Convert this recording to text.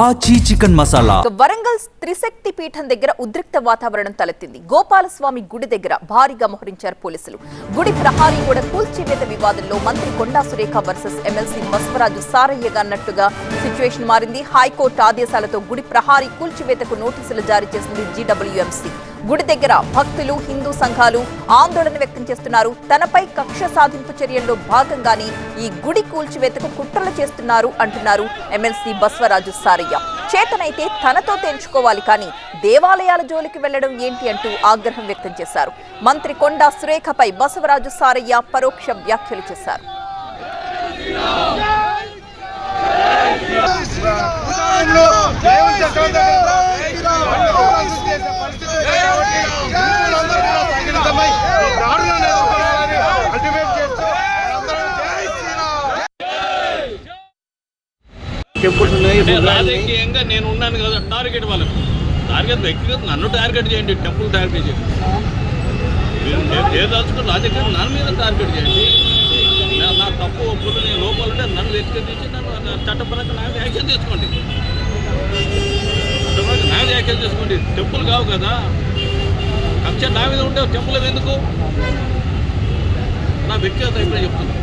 ఆచి చికెన్ మసాలా. వరంగల్ త్రిశక్తి పీఠం దగ్గర ఉద్రిక్త వాతావరణం తలెత్తింది. గోపాలస్వామి గుడి దగ్గర భారీగా మోహరించారు పోలీసులు. గుడి ప్రహారీ కూడా కూల్చివేత వివాదంలో మంత్రి కొండా సురేఖ వర్సెస్ ఎమ్మెల్సీ బసవరాజు సారయ్యగా అన్నట్టుగా సిచ్యువేషన్ మారింది. హైకోర్టు ఆదేశాలతో గుడి ప్రహారీ కూల్చివేతకు నోటీసులు జారీ చేసింది జీడబ్ల్యూఎంసీ. గుడి దగ్గర భక్తులు, హిందూ సంఘాలు ఆందోళన వ్యక్తం చేస్తున్నారు. తనపై కక్ష సాధింపు చర్యల్లో భాగంగానే ఈ గుడి కూల్చివేతకు కుట్రలు చేస్తున్నారు అంటున్నారు ఎమ్మెల్సీ బసవరాజు సారయ్య. చేతనైతే తనతో తేల్చుకోవాలి, కానీ దేవాలయాల జోలికి వెళ్లడం ఏంటి అంటూ ఆగ్రహం వ్యక్తం చేశారు. మంత్రి కొండా సురేఖపై బసవరాజు సారయ్య పరోక్ష వ్యాఖ్యలు చేశారు. రాజకీయంగా నేను ఉన్నాను కదా, టార్గెట్ వాళ్ళకు టార్గెట్ వ్యక్తిగత నన్ను టార్గెట్ చేయండి, టెంపుల్ టార్గెట్ చేయండి, ఏదాల్చుకుని రాజకీయం నన్ను మీద టార్గెట్ చేయండి. నా తప్పు ఒప్పులు నేను లోపాలంటే నన్ను వ్యక్తిగతించి నన్ను చట్టపరంగా నా వ్యాఖ్యలు తీసుకోండి, చట్టపరంగా నా వ్యాఖ్యలు తీసుకోండి. టెంపుల్ కావు కదా, కక్ష నా మీద ఉంటే టెంపుల్ ఎందుకు? నా వ్యక్తిగత అభిప్రాయం చెప్తుంది.